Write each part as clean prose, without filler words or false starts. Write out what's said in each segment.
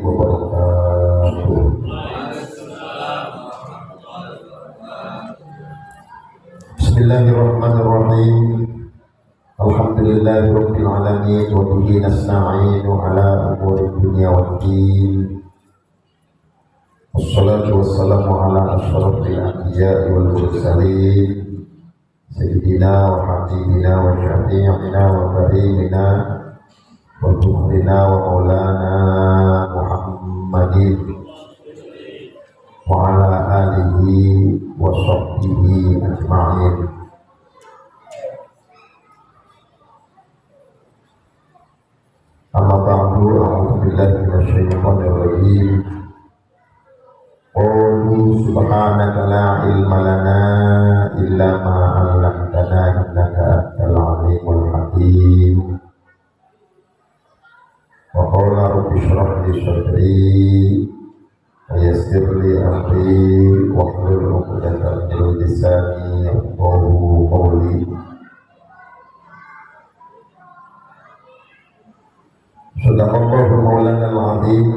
wabarakatuh. Bismillahirrahmanirrahim. Alhamdulillahirabbil alamin wa bihi nasta'inu ala umuri dunya waddin. Wassalatu wassalamu ala asyrafil anbiya'i wal mursalin sayyidina wa habibina wa syafi'ina wa karimina wa tuhrina wa maulana Muhammadin wa ala alihi wa sahbihi ajma'in. Amma ba'du, a'udzu billahi minasyaitonir rajim. Qulu subhanaka la ilma lana illa ma 'allamtana innaka antal alimul hakim. Wa qala rabbi shrah li sadri wa yassir li amri wahlul 'uqdatam min lisani yafqahu qawli. Sadaqallahu maulana al-azim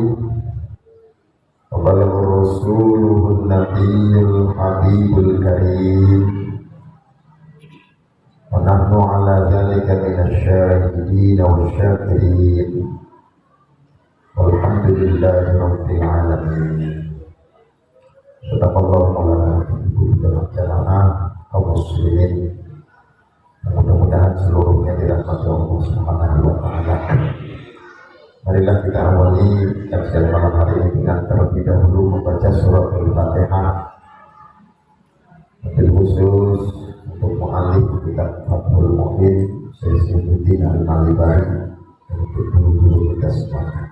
wa balagha rasuluhun nabiyyul habibul karim wa nahnu ala dhalika minasy syahidin wa syakirin walhamdulillahi rabbil alamin. Sadaqallahu maulana al-azim jamaah kaum muslimin, mudah-mudahan seluruhnya dirahmati Allah Subhanahu wa taala. Marilah kita awali kajian malam hari ini dengan terlebih dahulu membaca surat Al-Fatihah. Wabil khusus untuk mu'alif kitab Fathul Mu'in Syaikhul Al-Malibari untuk guru-guru kita semuanya.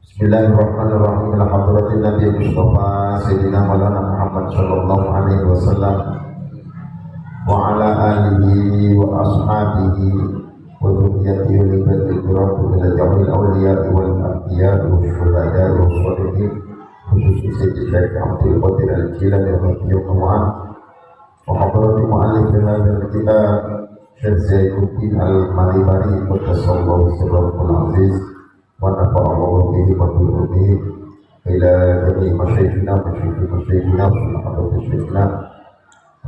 Bismillahirrahmanirrahim. Alhamdulillah Nabi Mustafa Sayyidina Maulana Muhammad sallallahu alaihi wasallam wa ala alihi wa ashabihi وذريته ولبد القرآن من جميع الأولياء والأنبياء والشهداء والصالحين خصوص سيد الشيخ عبد القادر الجيلاني رضي الله عنه وحضرات مؤلف هذا الكتاب شيخ زين الدين المالباري قدس الله سره العزيز ونفع الله به وبعلومه إلى جميع مشايخنا وشيخنا وحضرات شيخنا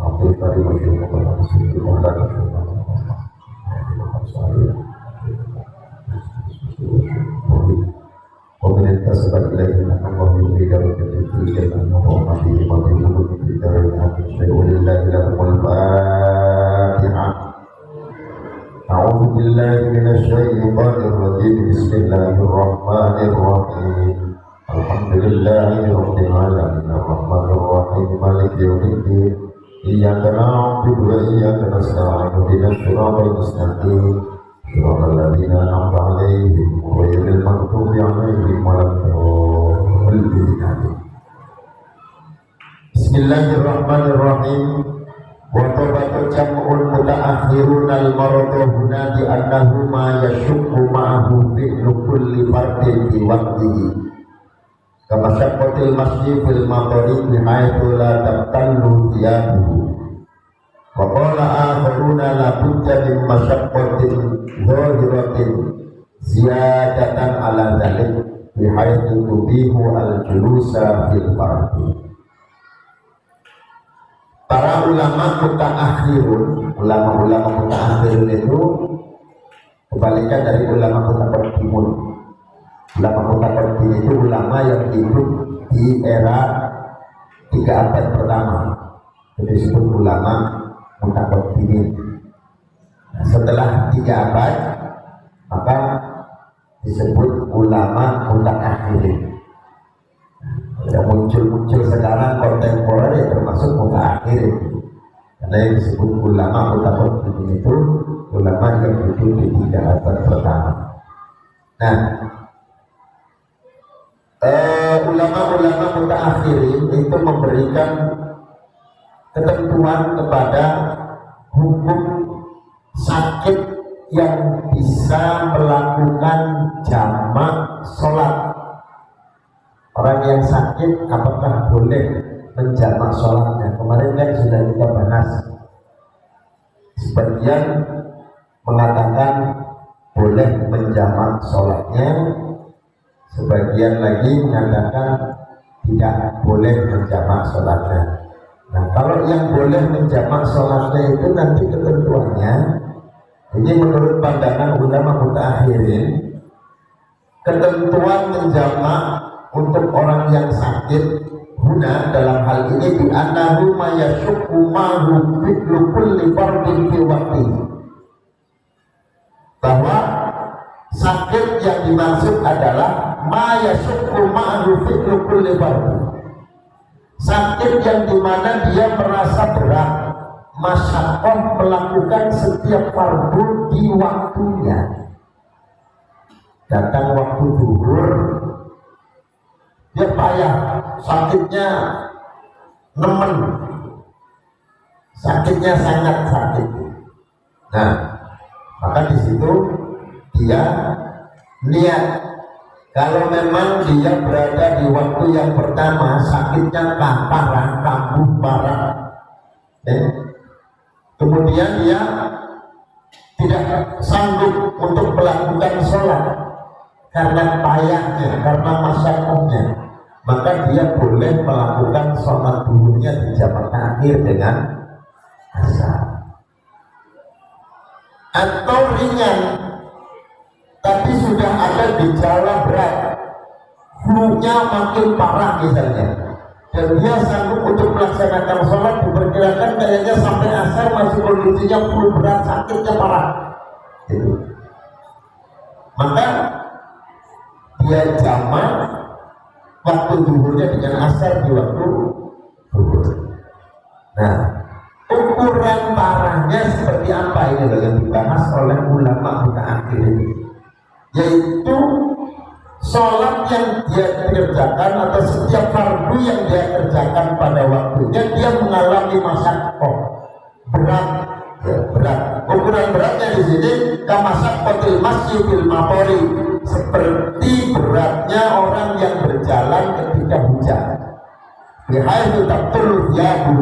عبد القادر وشيخنا وشيخنا وشيخنا Pemerintah sebagai Allah memberikan ketentuan dan menghormati mabrur dari Nabi Sallallahu Alaihi Wasallam. A'udzu billahi minasy syaithanir rajim. Bismillahirrahmanirrahim. Alhamdulillahirabbil alamin arrahmanir rahim maliki yaumiddin. Iyyaka na'budu wa iyyaka nasta'in ihdinas siratal mustaqim siratal ladzina an'amta 'alaihim ghairil maghdubi 'alaihim waladdallin. Bismillahirrahmanirrahim. Wa tabatu jam'ul mutaakhirun al-maradu huna bi annahu ma yashukku ma'ahu fi'lu kulli fardin bi waqtihi kama syaqatil masjid fil maqarib bihaitsu la tabtallu thiyabuhu wa qala akharuna la budda min masyaqqatin zahiratin ziyadatan ala dhalik bihaitsu tubihu al-julusa fil fardhi. Para ulama mutaakhirun itu kebalikan dari ulama mutaqaddimun. Ulama mutaqaddim itu ulama yang hidup di era 3 abad pertama, itu disebut ulama mutaqaddimin. Nah, setelah 3 abad maka disebut ulama mutaakhirin. Yang muncul sekarang kontemporer ya termasuk mutaakhirin, karena yang disebut ulama mutaqaddimin itu ulama yang hidup di 3 abad pertama. Nah, ulama-ulama mutaakhirin itu memberikan ketentuan kepada hukum sakit yang bisa melakukan jamak sholat. Orang yang sakit apakah boleh menjamak sholatnya? Kemarin kan sudah kita bahas. Sebagian mengatakan boleh menjamak sholatnya, sebagian lagi mengatakan tidak boleh menjamak sholatnya. Nah, kalau yang boleh menjamak sholatnya itu nanti ketentuannya, ini menurut pandangan ulama mutaakhirin, ketentuan menjamak untuk orang yang sakit guna dalam hal ini di annahu ma yashukku ma'hu fitlu kulli fardin fi waqti, bahwa sakit yang dimaksud adalah ma yashukku ma'hu fitlu kulli fardin, sakit yang dimana dia merasa berat masyaqqah melakukan setiap fardu di waktunya. Datang waktu zuhur, dia payah, sakitnya nemen, sakitnya sangat sakit. Nah, maka di situ dia niat. Kalau memang dia berada di waktu yang pertama, sakitnya parah, kambuh parah, kemudian dia tidak sanggup untuk melakukan sholat karena payahnya, karena masyaqqahnya, maka dia boleh melakukan sholat duhurnya di jamak akhir dengan asar. Atau ringan tapi sudah ada gejala berat, flu-nya makin parah misalnya, dan dia sanggup untuk melaksanakan sholat, diperkirakan kayaknya sampai asar masih kondisinya flu berat, sakitnya parah gitu. Maka dia jamak waktu zuhurnya dengan asar di waktu zuhur. Nah, ukuran parahnya seperti apa ini yang dibahas oleh ulama mutaakhir ini, yaitu sholat yang dia kerjakan atau setiap fardu yang dia kerjakan pada waktunya dia mengalami masyaqqah berat, ya, berat. Ukuran beratnya di sini kamasaqqatil masjidil maqori, seperti beratnya orang yang berjalan ketika hujan. Bihaitsu taqtul yahu,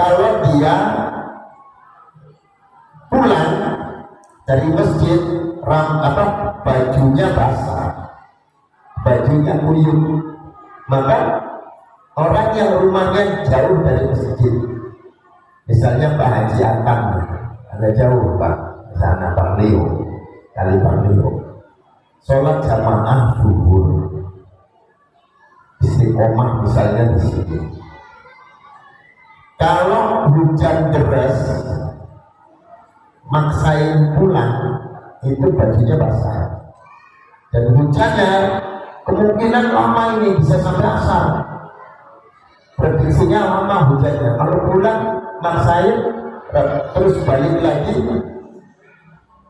kalau dia pulang dari masjid bajunya basah, bajunya kuyup, maka orang yang rumahnya jauh dari masjid, misalnya Pak Haji Akang, ada jauh Pak, sana Pak Leo, kali Pak Leo, sholat jamaah zuhur, istiqomah misalnya di sini. Kalau hujan deras, maksain pulang, itu bajunya basah, dan hujannya kemungkinan lama, ini bisa sampai asar, prediksinya lama hujannya. Kalau pulang maksain terus balik lagi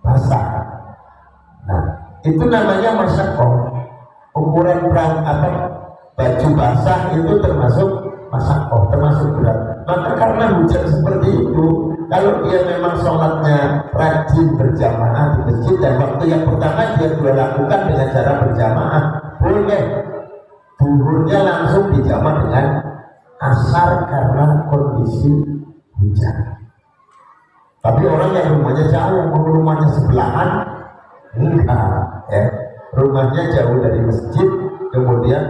basah. Nah, itu namanya masyaqqah. Ukuran baju basah itu termasuk masyaqqah, termasuk berat. Maka karena hujan seperti itu, kalau dia memang sholatnya rajin berjamaah di masjid, dan waktu yang pertama dia lakukan dengan cara berjamaah, boleh zuhurnya langsung dijamak dengan asar karena kondisi hujan. Tapi orang yang rumahnya jauh, rumahnya sebelahan, enggak, ya, rumahnya jauh dari masjid, kemudian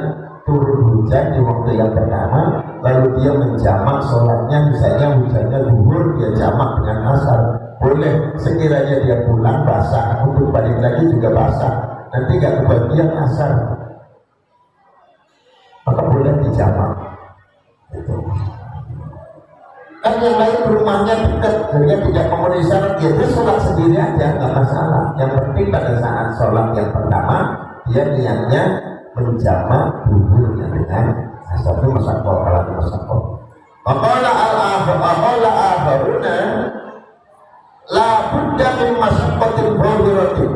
turun hujan di waktu yang pertama, lalu dia menjamak sholatnya, misalnya hujannya zuhur, dia jamak dengan asar, boleh. Sekiranya dia pulang basah, untuk balik lagi juga basah, nanti gak kebagian asar, maka boleh dijamak gitu. Kan yang lain rumahnya dekat, dia tidak memenuhi syarat, dia sholat sendiri aja, gak masalah. Yang penting pada saat sholat yang pertama, dia niatnya menjamak zuhurnya dengan asar, itu masyaqqah, alat masyaqqah. Maqala al-akharuna la budda min masyaqqatin zahiratin,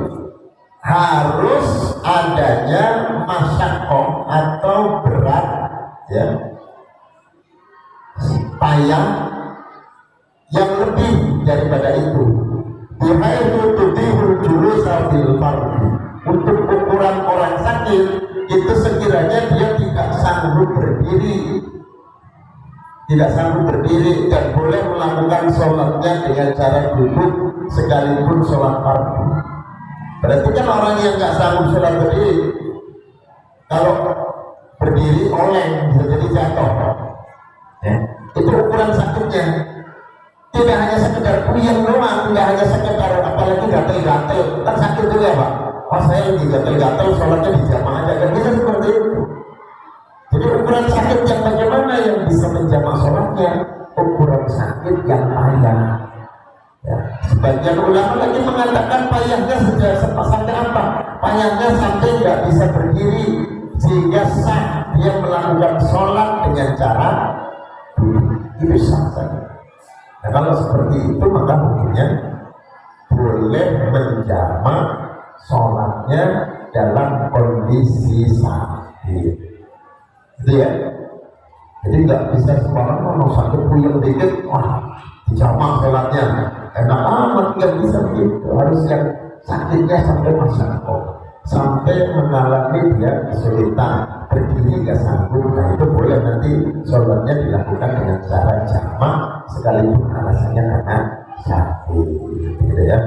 harus adanya masyaqqah atau berat, ya, payah yang lebih daripada itu. Bihaitsu tudihul julusa fil fardhi, untuk ukuran orang sakit itu sekiranya dia tidak sanggup berdiri, dan boleh melakukan sholatnya dengan cara duduk sekalipun sholat fardu. Berarti kan orang yang nggak sanggup sholat berdiri, kalau berdiri oleng bisa jadi jatuh. Ya. Itu ukuran sakitnya. Tidak hanya sekedar puyeng doang, tidak hanya sekedar apalagi gatel-gatel, kan sakit juga Pak. Oh saya lagi gatel-gatel, sholatnya di jamaah aja, kan bisa seperti itu. Jadi ukuran sakit yang bagaimana yang bisa menjamah sholatnya? Ukuran sakit yang payah. Ya. Sebagian ulama lagi mengatakan payahnya sampai apa? Payahnya sampai nggak bisa berdiri sehingga sah dia melakukan sholat dengan cara itu sah saja. Nah, kalau seperti itu maka hukumnya boleh menjamak sholatnya dalam kondisi sakit. Gitu ya. Jadi nggak bisa sembarang mau sakit puyeng dikit, wah dijamak sholatnya. Enak amat, nggak bisa begitu. Harus yang sakitnya sampai masyarakat, sampai mengalami dia kesulitan berdiri nggak sanggup. Nah itu boleh nanti sholatnya dilakukan dengan cara jamak sekalipun alasannya karena sakit, gitu ya.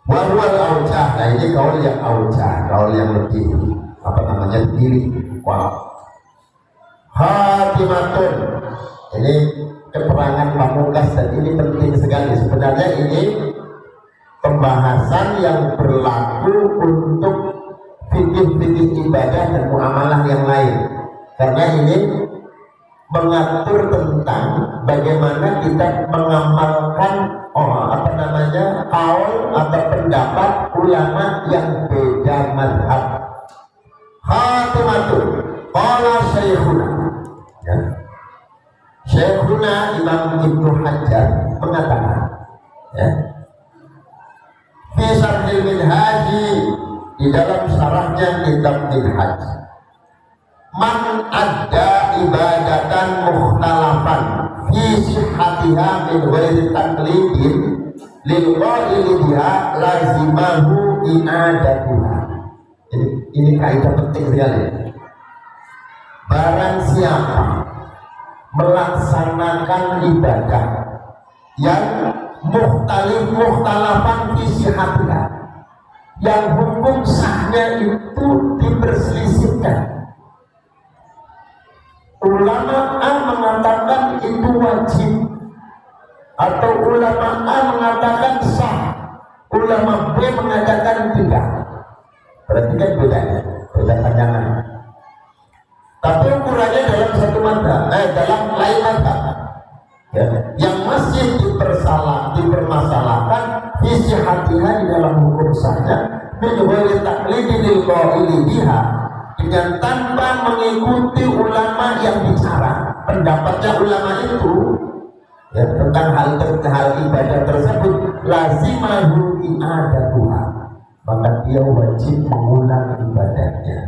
Warwal aujah, nah ini kaul yang aujah, kaul yang lebih apa namanya diri. Wow. Hatimatun, ini keterangan pamungkas dan ini penting sekali. Sebenarnya ini pembahasan yang berlaku untuk fikih-fikih ibadah dan muamalah yang lain, karena ini mengatur tentang bagaimana kita mengamalkan kaul atau pendapat ulama yang beda mazhab. Khatimatun qala syekhuna, ya. Syekhuna Imam Ibnu Hajar mengatakan, ya, fi syarhil minhaj, di dalam syarahnya kitab Minhaj, man adda ibadatan mukhtalafan fi sihhatiha min ghairi taqlidin lil qaili biha lazimahu i'adatuha. Ini kaidah penting sekali. Barang siapa melaksanakan ibadah yang mukhtalafan fi sihhatiha, yang hukum sahnya itu diperselisihkan. Ulama A mengatakan itu wajib, atau ulama A mengatakan sah, ulama B mengatakan tidak. Berarti kan bedanya, beda pandangan. Tapi ukurannya dalam satu mazhab, dalam lain mazhab, ya, yang masih dipermasalahkan isi hatinya di dalam hukum sahnya menjadi taklidi lil qaili biha, dengan tanpa mengikuti ulama yang bicara pendapatnya ulama itu, ya, tentang hal ibadah tersebut, lazimahu i'adatuha, maka dia wajib mengulang ibadahnya.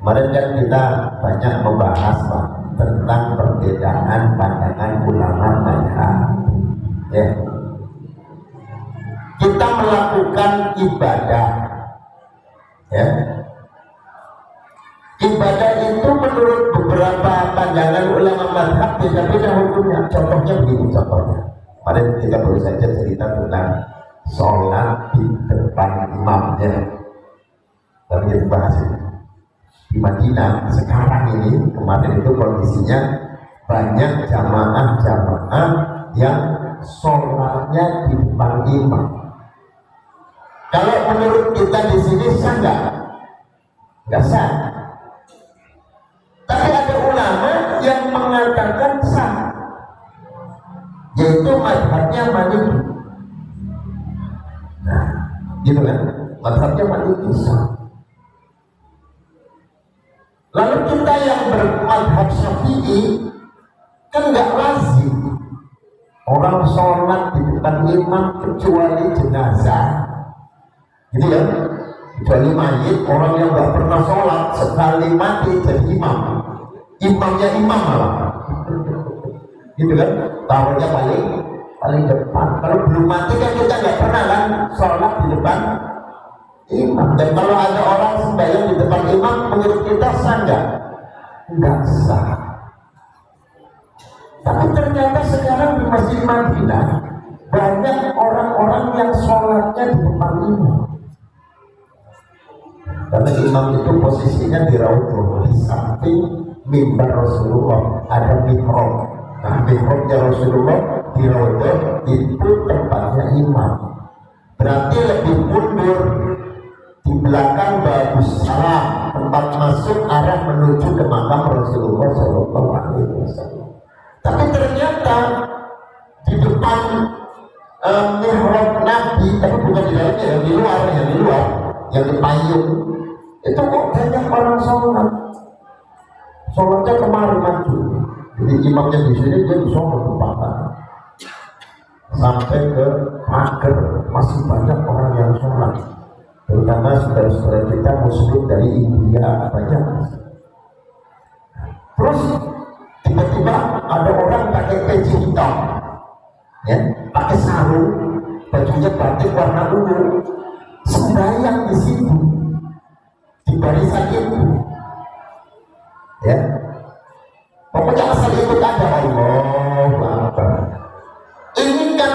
Kemarin kan kita banyak membahas Pak, tentang perbedaan pandangan ulama mazhab. Ya. Kita melakukan ibadah, ya. Ibadah itu menurut beberapa pandangan ulama mazhab beda-beda hukumnya. Contohnya begini, contohnya. Kemarin kita baru saja cerita tentang sholat di depan imamnya. Tapi kita bahas ini. Di Madinah sekarang ini, kemarin itu kondisinya banyak jamaah-jamaah yang sholatnya di depan imam. Kalau menurut kita di sini sah nggak sah. Tapi ada ulama yang mengatakan sah, yaitu mazhabnya Maliki. Nah, gitu kan? Mazhabnya Maliki sah. Lalu kita yang bermadhab Syafi'i kan nggak lazim orang sholat di depan imam kecuali jenazah, gitu ya, kecuali mayit, orang yang nggak pernah sholat sekali mati jadi imamnya imam malah, gitu kan, taruhnya paling depan. Kalau belum mati kan kita nggak pernah kan sholat di depan imam. Dan kalau ada orang sembahyang di depan imam, menurut kita sah nggak sah. Tapi ternyata sekarang di Masjid Madinah banyak orang-orang yang sholatnya di depan imam. Karena imam itu posisinya di raudhah, di samping mimbar Rasulullah ada mihrab. Nah, mihrabnya Rasulullah di raudhah itu tempatnya imam. Berarti lebih mundur, di belakang bagus salam, tempat masuk arah menuju ke makam Rasulullah SAW. Tapi ternyata di depan mihrab Nabi, tapi bukan di dalamnya, yang di luar, yang di payung, itu kok banyak orang sholat. Sholatnya kemarin maju. Jadi imamnya di sini, dia sholat di depan. Sampai ke pagar masih banyak orang yang sholat. Terutama saudara-saudara kita muslim dari India banyak. Terus tiba-tiba ada orang pakai peci hitam, ya, pakai sarung, bajunya batik warna ungu, sembahyang di situ, di barisan itu, ya. Pokoknya asal ikut aja, Allahu Akbar. Ini kan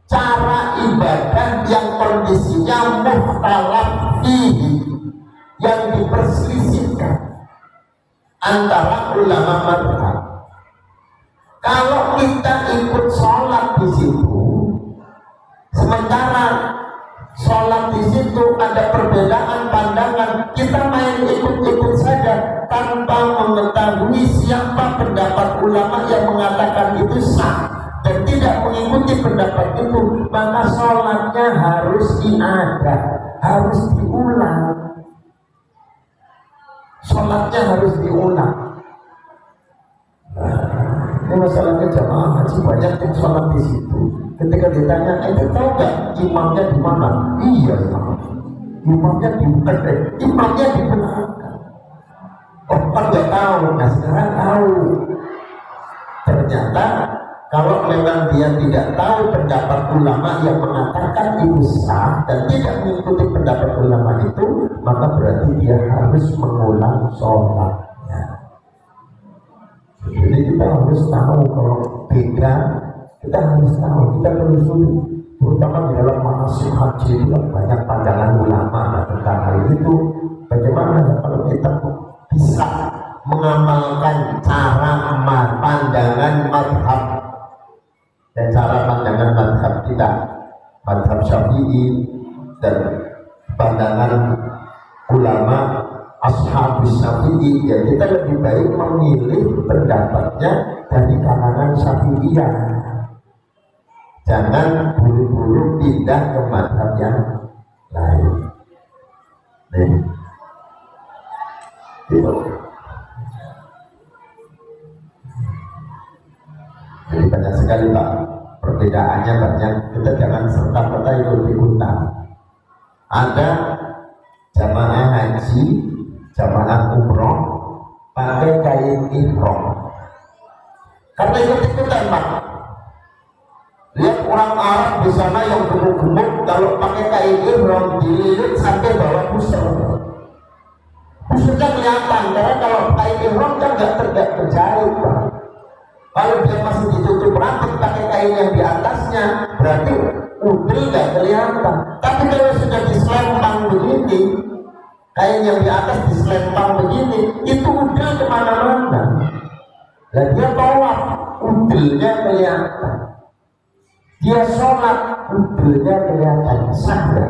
cara ibadah yang kondisinya mukhtalaf fihi, yang diperselisihkan antara ulama madhab. Kalau kita ikut sholat di situ, sementara sholat di situ ada perbedaan pandangan, kita main ikut-ikut saja tanpa mengetahui siapa pendapat ulama yang mengatakan itu sah dan tidak mengikuti pendapat itu, maka sholatnya harus diada, harus diulang. Sholatnya harus diulang. Ini masalahnya jamaah haji banyak yang sholat di situ. Ketika ditanya, tahu nggak imamnya di mana? Iya, imamnya di belakang. Oh, kan nggak tahu. Nah, sekarang tahu. Ternyata kalau memang dia tidak tahu pendapat ulama yang mengatakan itu sah dan tidak mengikuti pendapat ulama itu, maka berarti dia harus mengulang sholatnya. Jadi kita harus tahu kalau beda, kita harus tahu, kita telusuri. Terutama di dalam manasik haji itu banyak pandangan ulama tentang hal itu. Bagaimana kalau kita bisa mengamalkan cara pandangan madhab dan cara pandangan madhab kita, madhab Syafi'i dan pandangan ulama ashabus Syafi'i, ya kita lebih baik memilih pendapatnya dari kalangan Syafi'iyah. Jangan buru-buru pindah ke madhab yang lain. Gitu. Jadi banyak sekali Pak, perbedaannya banyak. Kita jangan serta-merta ikut-ikutan. Ada jamaah haji, jamaah umroh pakai kain ihram. Karena ikut-ikutan Pak. Lihat orang Arab di sana yang gemuk-gemuk, kalau pakai kain ihram dililit sampai bawah pusar. Pusarnya kelihatan, karena kalau kain ihram kan nggak terjahit Pak. Kalau dia masih ditutup rapat pakai kain yang di atasnya, berarti udel nggak kelihatan. Tapi kalau sudah diselempang begini, kain yang di atas diselempang begini, itu udel kemana-mana. Dan dia tawaf, udelnya kelihatan. Dia sholat, udelnya kelihatan. Sah ya?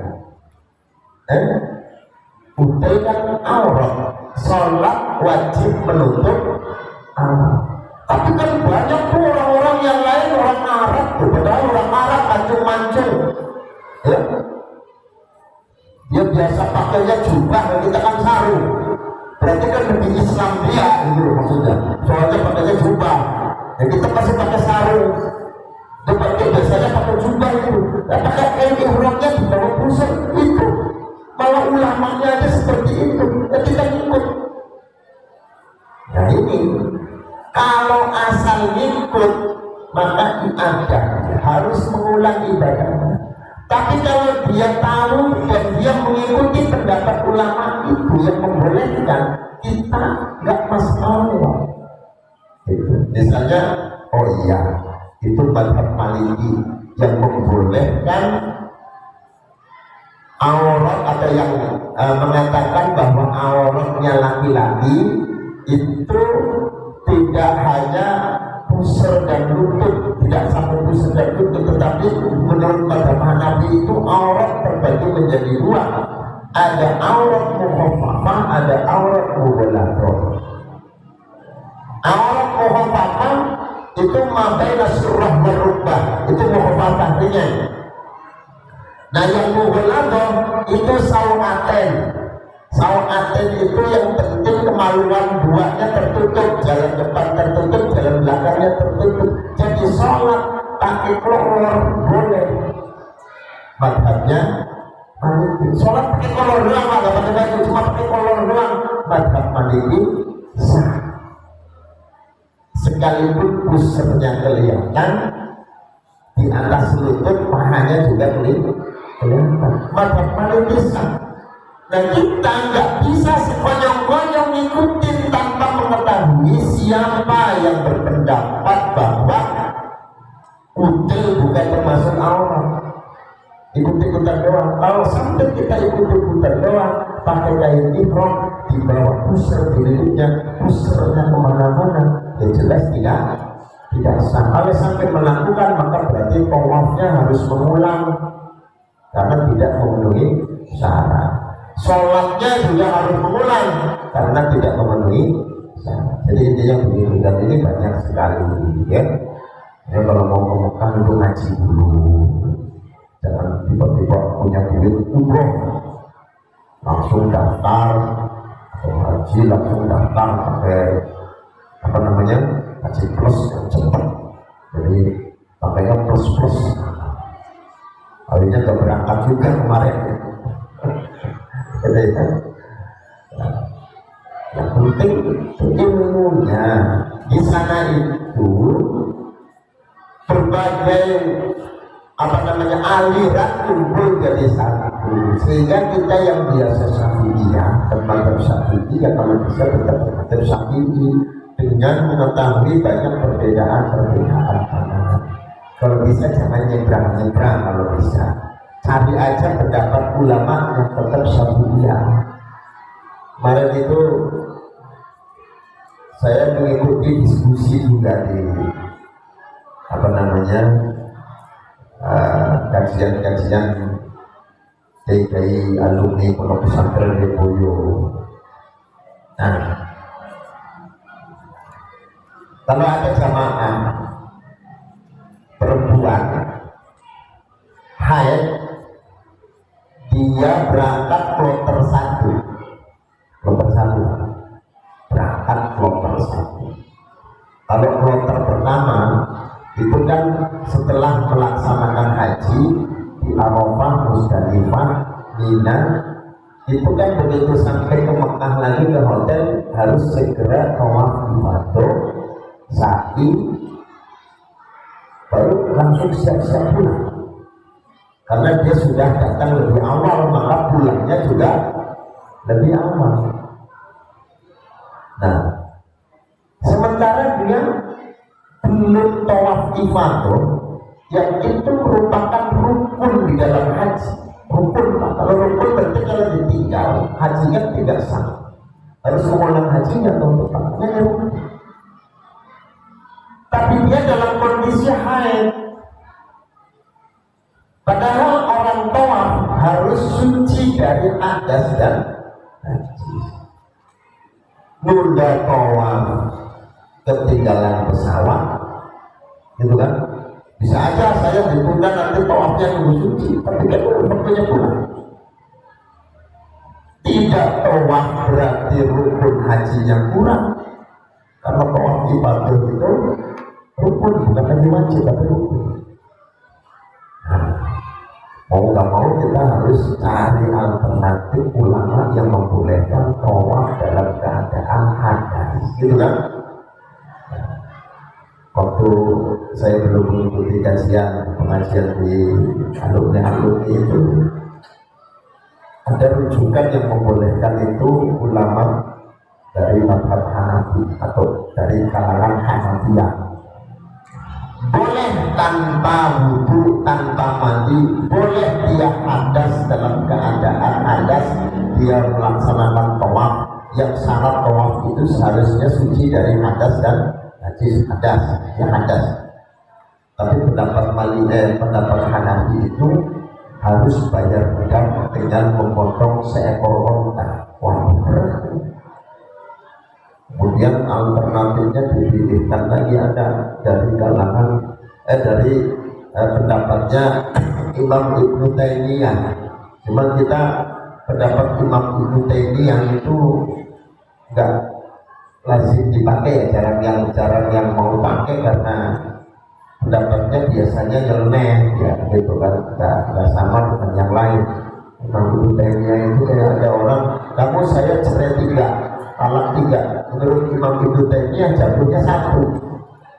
Udel kan aurat. Sholat wajib menutup aurat. Tapi kan banyak tuh orang-orang yang lain, orang Arab tuh, padahal orang Arab mancung-mancung, ya. Dia biasa pakainya jubah, kita kan sarung. Berarti kan lebih Islam dia, gitu maksudnya. Soalnya pakainya jubah, ya kita pasti pakai sarung. Dia pakai biasanya pakai jubah itu. Ya, pakai kain ihramnya di bawah pusar itu. Malah ulamanya aja seperti itu. Ya kita ikut. Nah ini. Kalau asal ngikut, maka ibadah harus mengulang ibadahnya. Tapi kalau dia tahu dan dia mengikuti pendapat ulama itu yang membolehkan, kita nggak masalah. Misalnya, oh iya, itu madhab Maliki, yang membolehkan aurat, ada yang mengatakan bahwa auratnya laki-laki itu tidak hanya pusar dan lutut, tidak sampai pusar dan lutut, tetapi menurut mazhab Hanafi itu aurat terbagi menjadi dua, ada aurat mukhafafah, ada aurat mughalladah. Aurat mukhafafah itu mabaina surah dan rukbah, itu mukhafafah ringan. Nah yang mughalladah itu sawaten. Sawaten itu yang penting kemaluan duanya tertutup, jalan depan tertutup, jalan belakangnya tertutup. Jadi sholat pakai kolor boleh. Madhabnya Maliki. Sholat pakai kolor doang, nggak pakai baju, cuma pakai kolor doang. Madhab Maliki sah. Sekalipun pusarnya kelihatan, di atas lutut pahanya juga kelihatan. Madhab Maliki sah. Nah kita nggak bisa sekonyong-konyong ngikutin tanpa mengetahui siapa yang berpendapat bahwa udel bukan termasuk aurat. Ikut-ikutan doang. Kalau sampai kita ikut-ikutan doang, pakai kain ihram, dibawa pusar di lilitnya, pusarnya kemana-mana, ya jelas tidak sah. Kalau sampai melakukan, maka berarti tawafnya harus mengulang karena tidak memenuhi syarat. Sholatnya juga harus mengulang karena tidak memenuhi syarat. Jadi intinya begini, dan ini banyak sekali ya. Ya kalau mau ke Mekah itu ngaji dulu, jangan tiba-tiba punya duit umroh langsung daftar, atau haji langsung daftar pakai apa namanya haji plus yang cepat. Jadi pakainya plus. Akhirnya gak berangkat juga kemarin. Yang penting ilmunya di sana itu berbagai aliran kumpul jadi satu, sehingga kita yang biasa Syafi'iyah terhadap Syafi'i ya kalau bisa tetap terhadap Syafi'i dengan mengetahui banyak perbedaan pandangan. Kalau bisa jangan nyebrang kalau bisa. Cari aja pendapat ulama yang tetap Syafi'iyah. Kemarin itu saya mengikuti diskusi juga di kajian-kajian dari alumni pondok pesantren di Boyo. Nah, kalau ada jamaah perempuan haid, dia berangkat kloter 1 berangkat kloter 1. Kalau kloter pertama itu kan setelah melaksanakan haji di Arafah, Musdalifah, Mina, itu kan begitu sampai ke Mekah lagi ke hotel harus segera tawaf ifadah, sa'i, baru langsung siap-siap pulang. Karena dia sudah datang lebih awal, maka pulangnya juga lebih awal. Nah, sementara dia belum tawaf ifadah, yang itu merupakan rukun di dalam haji. Rukun, kalau rukun berarti kalau ditinggal, hajinya tidak sah. Harus mengulang hajinya tahun depannya. Tapi dia dalam kondisi haid. Padahal orang tawaf harus suci dari hadas dan najis. Nunda tawaf ketinggalan pesawat, gitu kan? Bisa aja saya ditunda nanti tawafnya nunggu suci, tapi kan waktunya pulang. Tidak tawaf berarti rukun hajinya kurang, karena tawaf ibadah itu rukun, bukan hanya wajib tapi rukun. Mau nggak mau kita harus cari alternatif ulama yang membolehkan tawaf dalam keadaan hadas, gitu kan? Waktu saya belum mengikuti pengajian di alumni itu, ada rujukan yang membolehkan itu ulama dari mazhab Hanafi atau dari kalangan Hanafiyah. boleh tanpa wudu, tanpa mandi, boleh dia hadas dalam keadaan hadas, dia melaksanakan tawaf. Yang syarat tawaf itu seharusnya suci dari hadas dan najis. Hadas, ya hadas. Tapi pendapat Hanafi itu harus bayar denda dengan memotong seekor onta. Kemudian alternatifnya dipilihkan lagi ada dari kalangan pendapatnya Imam Ibnu Taimiyah. Cuma kita pendapat Imam Ibnu Taimiyah itu enggak lazim dipakai, jarang yang mau pakai karena pendapatnya biasanya nyeleneh ya gitu kan, enggak sama dengan yang lain. Imam Ibnu Taimiyah itu kayak ada orang, kamu saya cerai 3, talak 3. Menurut Imam Ibnu Taimiyah jatuhnya 1.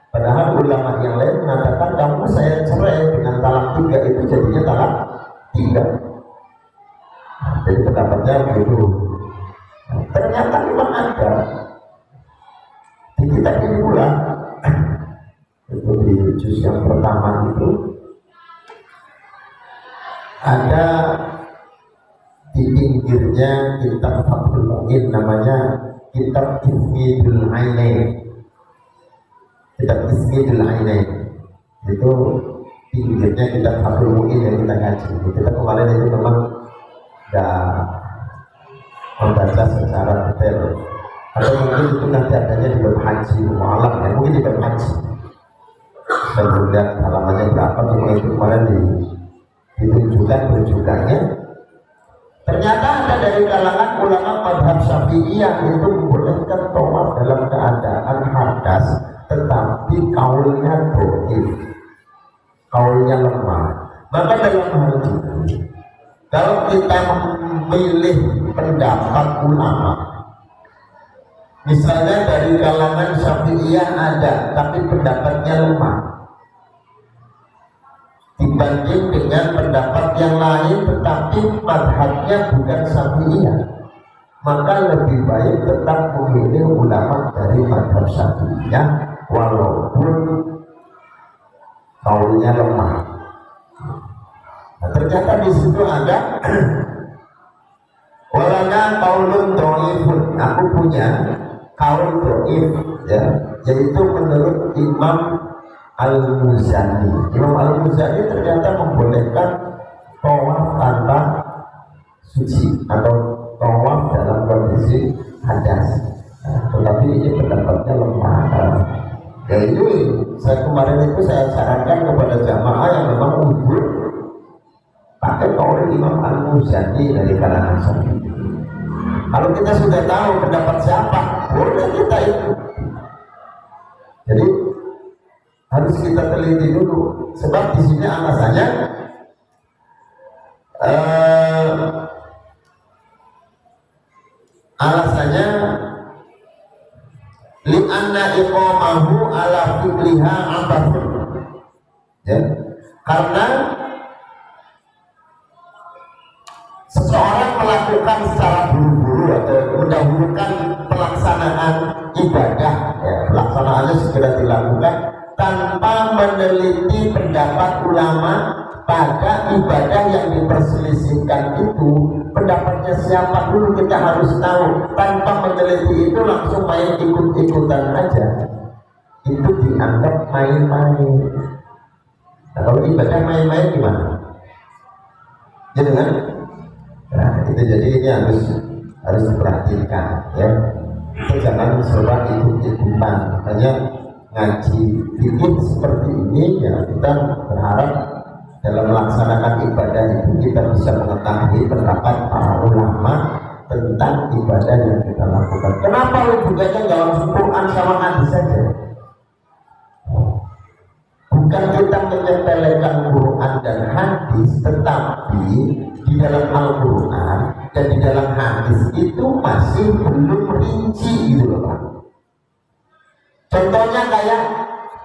Padahal ulama yang lain mengatakan kamu saya cerai dengan talak 3 itu jadinya talak 3. Jadi pendapatnya begitu. Ternyata memang ada di kitab ini pula itu di juz yang pertama itu ada di pinggirnya kitab Fathul Mu'in, namanya kitab Ismidul Ainain. Kitab Ismidul Ainain itu pinggirnya kitab Fathul Mu'in yang kita kaji. Kita kemarin itu memang tidak membaca secara detail, atau mungkin itu nanti adanya di bab haji mu'alaf ya, mungkin di bab haji. Saya belum lihat halamannya berapa, cuma itu kemarin ditunjukkan rujukannya. Ternyata ada dari kalangan ulama madhab Syafi'iyah itu membolehkan tawaf dalam keadaan hadas, tetapi kaulnya dhaif, kaulnya lemah. Maka dalam hal ini, kalau kita memilih pendapat ulama, misalnya dari kalangan Syafi'iyah ada, tapi pendapatnya lemah dibanding dengan pendapat yang lain, tetapi madhabnya bukan Syafi'iyah, maka lebih baik tetap memilih ulama dari madhab Syafi'iyah walaupun kaulnya lemah. Nah, ternyata di situ ada walana kaulun dhaifun, aku punya kaul dhaif ya, yaitu menurut Imam Al-Muzani. Imam Al-Muzani ternyata membolehkan tawaf tanpa suci atau tawaf dalam kondisi hadas. Nah, tetapi ini pendapatnya lemah. Ya ini kemarin itu saya sarankan kepada jamaah yang memang uzur pakai kaul Imam Al-Muzani dari kalangan Syafi'i. Kalau kita sudah tahu pendapat siapa, boleh kita ikut. Jadi harus kita teliti dulu, sebab di sini alasannya li'anna iqamahu ala fi'liha abathun ya, karena seseorang melakukan secara buru-buru atau mendahulukan pelaksanaan ibadah ya, pelaksanaannya segera dilakukan tanpa meneliti pendapat ulama pada ibadah yang diperselisihkan itu pendapatnya siapa dulu kita harus tahu. Tanpa meneliti itu langsung main ikut-ikutan aja, itu dianggap main-main. Nah, kalau ibadah main-main gimana? Jadi kan? Nah, itu jadi ini harus diperhatikan ya. Kita jangan serba ikut-ikutan. Makanya ngaji fikih seperti ini ya, kita berharap dalam melaksanakan ibadah itu kita bisa mengetahui pendapat para ulama tentang ibadah yang kita lakukan. Kenapa hubungannya dalam Quran sama hadis saja? Bukan kita menyepelekan Quran dan hadis, tetapi di dalam Al-Quran dan di dalam hadis itu masih belum rinci gitu loh Pak. Contohnya kayak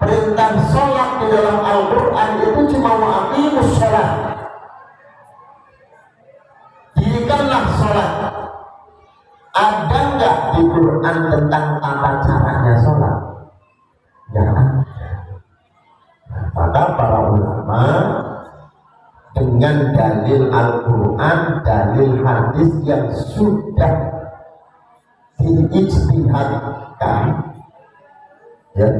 perintah sholat di dalam Al-Quran itu cuma waqimus sholat, dirikanlah sholat. Ada nggak di Quran tentang tata caranya sholat? Jangan. dengan dalil Al-Quran, dalil hadis yang sudah diijtihadkan, ya,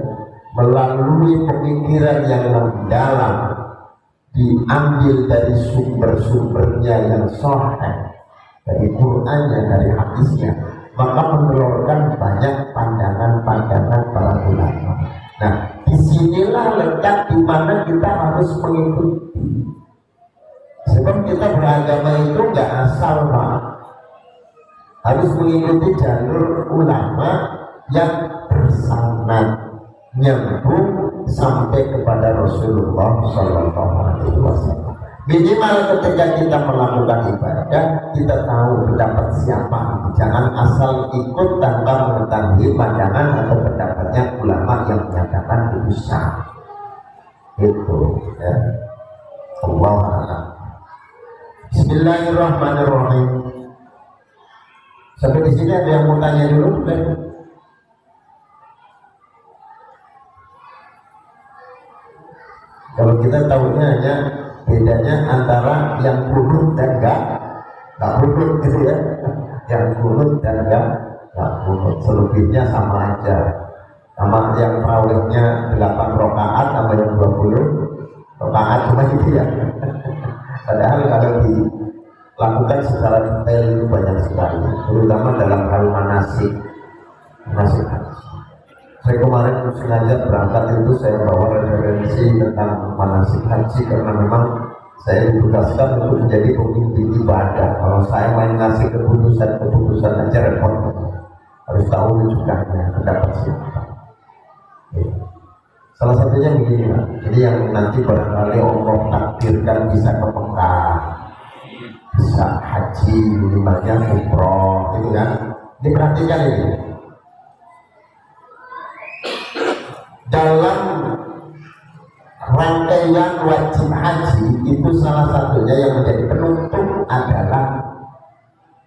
melalui pemikiran yang mendalam, diambil dari sumber-sumbernya yang sahih, dari Qurannya, dari hadisnya, maka menelurkan banyak pandangan-pandangan para ulama. Nah, disinilah letak di mana kita harus mengikuti. Sebab kita beragama itu nggak asal, Pak. Harus mengikuti jalur ulama yang bersanad, nyambung sampai kepada Rasulullah Sallallahu Alaihi Wasallam. Minimal ketika kita melakukan ibadah, kita tahu pendapat siapa. Jangan asal ikut tanpa mengetahui pandangan atau pendapatnya ulama yang menyatakan itu sah. Itu, ya. Allah a'lam. Bismillahirrahmanirrahim. Sampai di sini ada yang mau tanya dulu? Kalau kita tahunya hanya bedanya antara yang kunut dan enggak kunut gitu ya. Yang kunut dan enggak kunut. Selebihnya sama aja. Sama yang tarawihnya 8 rakaat sama yang 20 rakaat cuma gitu ya. Padahal kalau dilakukan secara detail itu banyak sekali, terutama dalam hal manasik haji. Saya kemarin sengaja berangkat itu saya bawa referensi tentang manasik haji karena memang saya ditugaskan untuk menjadi pemimpin ibadah. Kalau saya main ngasih keputusan aja repot. Harus tahu rujukannya, pendapat siapa. Salah satunya begini, Pak. Jadi yang nanti barangkali Allah takdirkan bisa ke Mekah, bisa haji, minimalnya umroh, gitu kan? Diperhatikan ini. Dalam rangkaian wajib haji itu salah satunya yang menjadi penutup adalah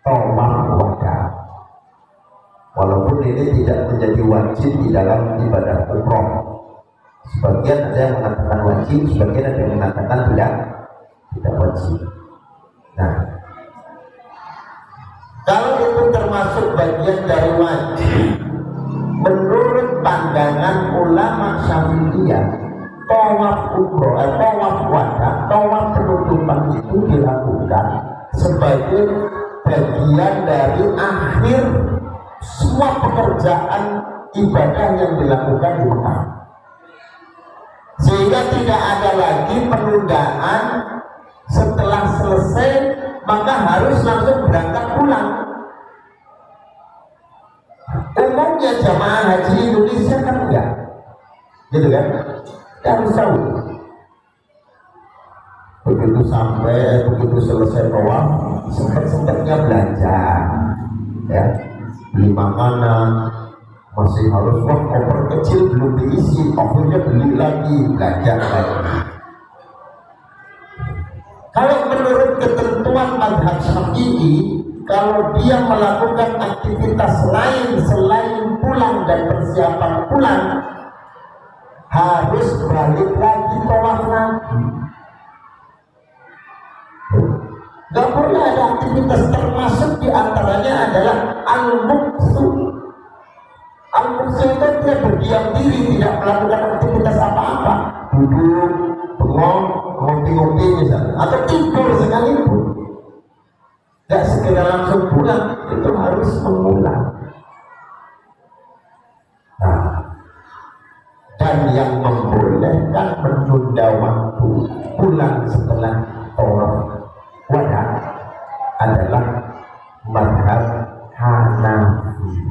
tawaf wada. Walaupun ini tidak menjadi wajib di dalam ibadah umroh. Sebagian ada yang mengatakan wajib, sebagian ada yang mengatakan tidak wajib. Nah, kalau itu termasuk bagian dari wajib, menurut pandangan ulama Syafi'iyah, tawaf umroh, tawaf wada, tawaf penutupan itu dilakukan sebagai bagian dari akhir semua pekerjaan ibadah yang dilakukan di Mekah. Sehingga tidak ada lagi penundaan setelah selesai, maka harus langsung berangkat pulang. Umumnya jamaah haji Indonesia kan enggak, gitu kan? Kita harus tahu. Begitu sampai, begitu selesai tawaf, sempatnya belanja, ya, beli makanan. Masih harus koper kecil belum diisi, kopernya beli lagi, belanja lagi. Kalau menurut ketentuan mazhab Syafi'i, kalau dia melakukan aktivitas lain selain pulang dan persiapan pulang, harus balik lagi tawaf lagi. Gak boleh ada aktivitas, termasuk diantaranya adalah al-muqsu. Al-muqsu itu dia berdiam diri, tidak melakukan aktivitas apa-apa, duduk, bengong, ngopi-ngopi misalnya, atau tidur sekalipun. Gak segera langsung pulang, itu harus mengulang. Nah, dan yang membolehkan menunda waktu pulang setelah tawaf wada adalah mazhab Hanafi.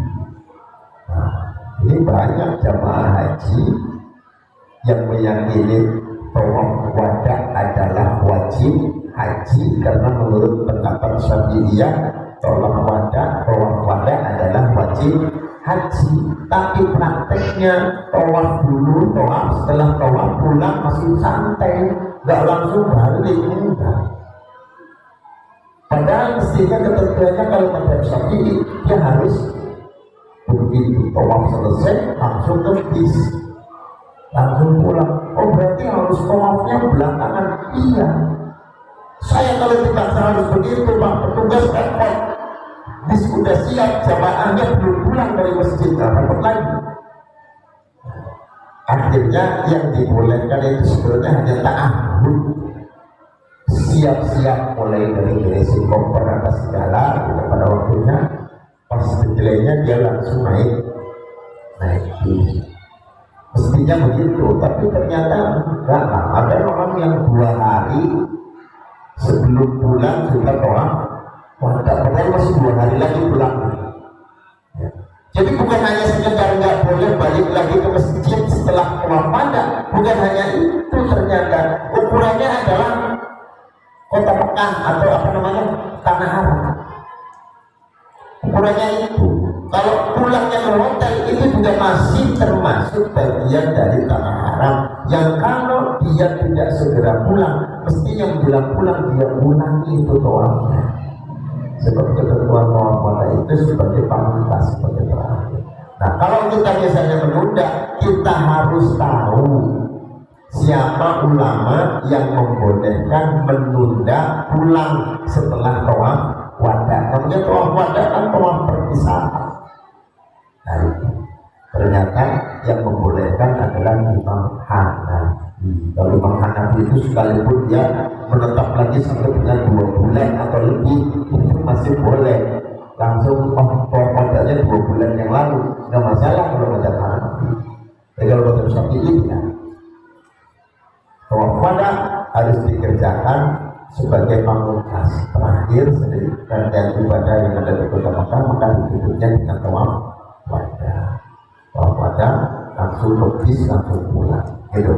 Nah, ini banyak jamaah haji yang meyakini tawaf wada adalah wajib haji karena menurut pendapat Syafi'iyah tawaf wada adalah wajib haji. Tapi prakteknya tawaf dulu, tawaf setelah tawaf pulang masih santai, nggak langsung balik, enggak. Padahal mestinya ketentuannya kalau mazhab Syafi'i dia harus begitu tawaf selesai langsung ke bis, langsung pulang. Oh berarti harus tawafnya belakangan? Iya. Saya kalau dipaksa harus begitu Pak, petugas repot. Bis udah siap, jamaahnya belum pulang dari masjid, repot lagi. Akhirnya yang dibolehkan itu sebenarnya hanya ta'ahud, siap-siap mulai dari beresin kompor apa segala pada waktunya. Pas detailnya dia langsung naik bis. Mestinya begitu, tapi ternyata enggak. Ada orang yang 2 hari sebelum pulang sudah tawaf wadah, padahal masih 2 hari lagi pulang. Ya. Jadi bukan hanya sekedar nggak boleh balik lagi ke masjid setelah tawaf wadah, bukan hanya itu, ternyata ukurannya adalah kota Mekah atau apa namanya tanah haram. Ukurannya itu. Kalau pulangnya ke hotel itu juga masih termasuk bagian dari tanah haram, yang kalau dia tidak segera pulang, mestinya menjelang pulang dia ulangi itu tawafnya. Sebab ketentuan tawaf wadah itu sebagai pamungkas, sebagai terakhir. Nah, kalau kita misalnya menunda, kita harus tahu siapa ulama yang membolehkan menunda pulang setelah tawaf wadah. Namanya tawaf wadah kan tawaf perpisahan. Nah, ternyata yang membolehkan adalah Imam Hanafi. Kalau Imam Hanafi itu sekalipun dia menetap lagi sampai dengan 2 bulan atau lebih, itu masih boleh. Langsung wadahnya 2 bulan yang lalu, nggak masalah kalau macam Hanafi. Tapi kalau macam Syafi'i ya, tawaf wadah harus dikerjakan sebagai pamungkas terakhir dan ibadah yang ada di kota Mekah, maka ditutupnya dengan tawaf wadah. Tawaf wadah langsung habis, langsung pulang. Gitu.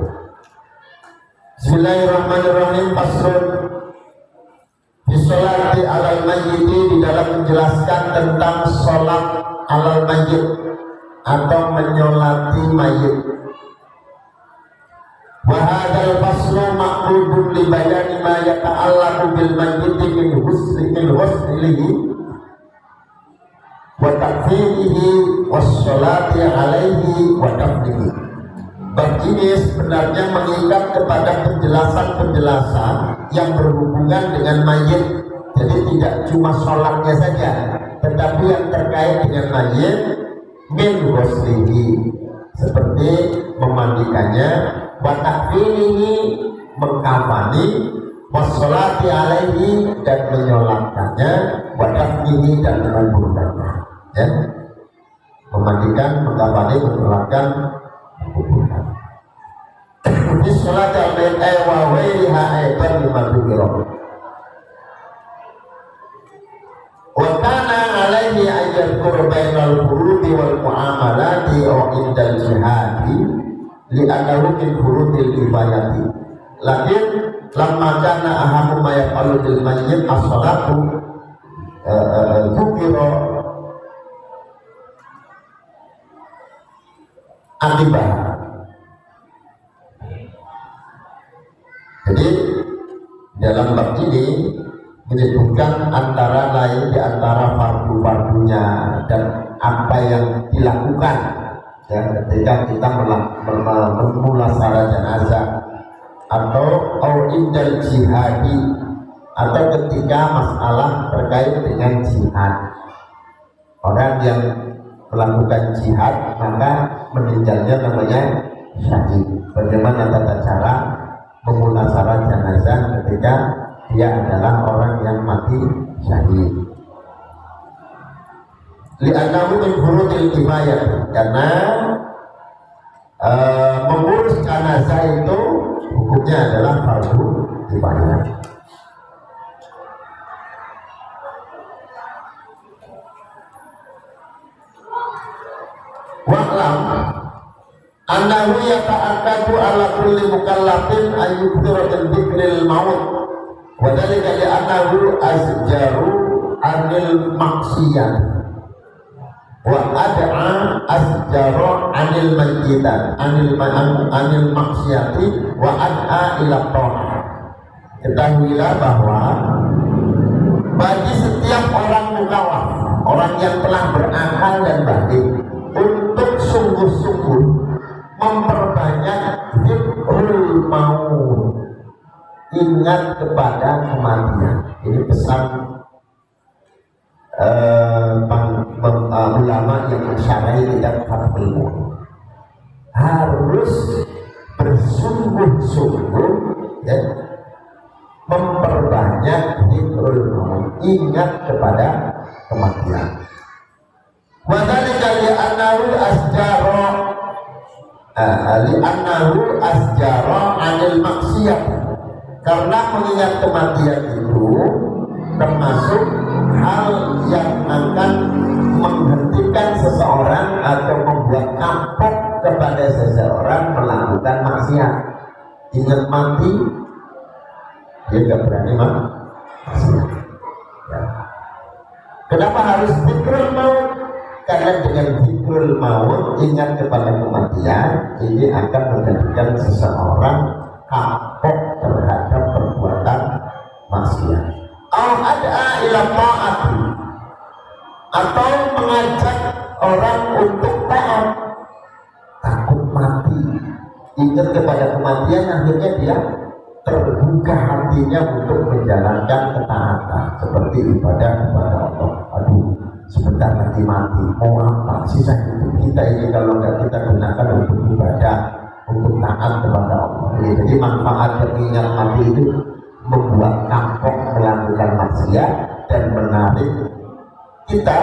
Bismillahirrahmanirrahim. Faslun fi sholati alal mayyiti, di dalam menjelaskan tentang sholat alal mayyit atau menyolati mayit. Wa hadzal faslu maqrubun li bayani ma yata'allaqu bil mayyiti min husnihi wa takfirihi was sholati alaihi wa dafnihi. Bab ini sebenarnya mengikat kepada penjelasan-penjelasan yang berhubungan dengan mayit. Jadi tidak cuma sholatnya saja, tetapi yang terkait dengan mayit min husnihi, seperti memandikannya, wa takfirihi, mengkafani, wassolati alaihi, dan menyolatkannya, wa dafnihi, dan menguburkannya. Ya, memandikan, mengkafani, menyolatkan, menguburkan. Di sholat al-bait'i wa wairiha aidan liman dzukira. Wa kana alaihi ayyadkur bainal furudi wal muamalati wa indal jihadi li'annahu min furudil kifayati. Lakin lamma kana ahamu ma yaqalu bil mayyit as-salatu dzukira akibah. Jadi dalam bab ini menyebutkan antara lain di antara fardu-fardunya dan apa yang dilakukan ya, ketika kita memulasara jenazah atau indal jihadi, atau ketika masalah terkait dengan jihad. Orang yang melakukan jihad maka meninggalnya namanya syahid. Bagaimana tata cara memulasara jenazah ketika dia adalah orang yang mati syahid? Li'annahu min furudil kifayah, karena mengurus jenazah itu hukumnya adalah fardu kifayah. Wa'lam annahu yata'akkadu ala kulli mukallafin ayyukthira min dzikril maut, wa dzalika li'annahu azjaru anil maksiyah wa ad'a asjara anil mayyitan anil maksiyati wa ad'a ila ta'ah. Ketahuilah bahwa bagi setiap orang mukallaf, orang yang telah berakal dan balik, untuk sungguh-sungguh memperbanyak dzikrul maut. Ini ingat kepada kematian. Ini pesan ulama yang mensyarahi kitab Fathul Mu'in. Harus bersungguh-sungguh ya, memperbanyak zikrul maut, ingat kepada kematian. Wa dzalika li'annahu asjara 'anil maksiyah. Karena mengingat kematian itu termasuk hal yang akan menghentikan seseorang atau membuat kapok kepada seseorang melakukan maksiat. Ingat mati, dia tidak berani maksiat. Ya. Kenapa harus zikrul maut? Karena dengan zikrul maut, ingat kepada kematian, ini akan menjadikan seseorang kapok terhadap perbuatan maksiat. Ada ila ta'ati, atau mengajak orang untuk taat. Takut mati, ingat kepada kematian, akhirnya dia terbuka hatinya untuk menjalankan ketaatan seperti ibadah kepada Allah. Aduh, sebentar nanti mati, mau apa? Sisa hidup kita ini kalau nggak kita gunakan untuk ibadah, untuk taat kepada Allah. Jadi manfaat mengingat mati itu membuat kapok melakukan maksiat dan menarik kita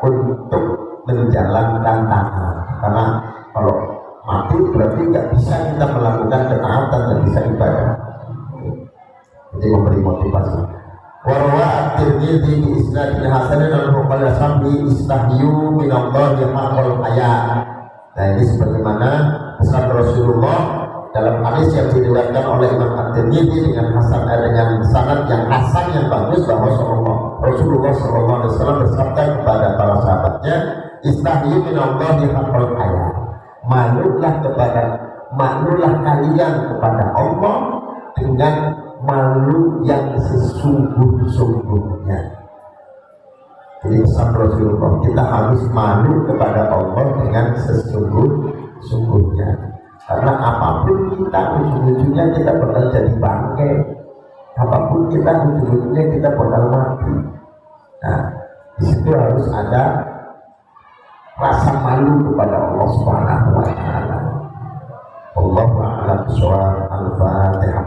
untuk menjalankan taat. Karena kalau mati berarti nggak bisa kita melakukan ketaatan, nggak bisa ibadah. Jadi memberi motivasi. Warwa at-Tirmidzi bi isnadin hasanin al-Bukhari sambi istahyu min Allah haqqal haya. Nah, ini sebagaimana pesan Rasulullah dalam hadis yang diriwayatkan oleh Imam At-Tirmidzi dengan sanad yang hasan yang bagus, bahwa Rasulullah SAW bersabda kepada para sahabatnya, istahyu min Allah haqqal haya. Malulah kalian kepada Allah dengan malu yang sesungguh-sungguhnya. Jadi pesan Rasulullah, kita harus malu kepada Allah dengan sesungguh-sungguhnya. Karena apapun kita, ujung-ujungnya kita bakal jadi bangkai. Apapun kita, ujung-ujungnya kita bakal mati. Nah, di situ harus ada rasa malu kepada Allah Subhanahu wa Ta'ala. Allahu a'lam bishawab. Al-Fatihah.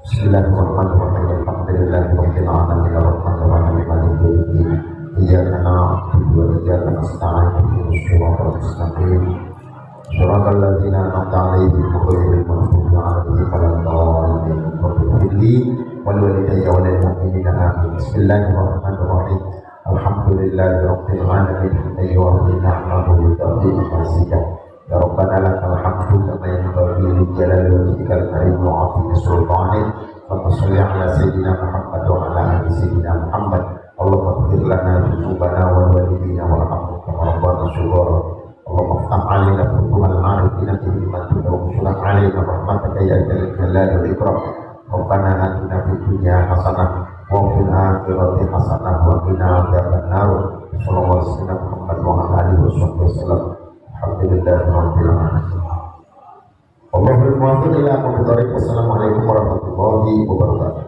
Bismillahirrahmanirrahim. Alhamdulillahirabbil alamin arrahmanir rahim maliki yaumiddin. Iyyaka na'budu wa iyyaka nasta'in ihdinas siratal mustaqim. Shiratal ladzina an'amta 'alaihim ghairil maghdubi 'alaihim waladdallin. Rabbighfirli wal walidayya wal mu'minina amin. Bismillahirrahmanirrahim. Alhamdulillahirabbil alamin. Ayyuhal na'budu wa nasta'in. Ya Rabbana lakal hamdu kama yanbaghi li jalali wajhikal karim wa 'azimi sultanik. Wa shalli ala sayyidina Muhammad wa ala ali sayyidina Muhammad. Allahumma ighfir lana dzunubana wal walidina warhamna kama rabbana shighara. Allahumma iftah 'alaina futuhal 'arifina bi hikmatika wa shurah 'alaina rahmataka ya jalal wal ikram. Rabbana atina fid dunya hasanah wa fil akhirati hasanah wa qina adzabannar. Sallallahu alaihi wasallam Muhammad wa ala alihi wasallam. Alhamdulillahirabbil alamin. Allahumma inna a'udzu bika min syarri. Wassalamualaikum warahmatullahi wabarakatuh.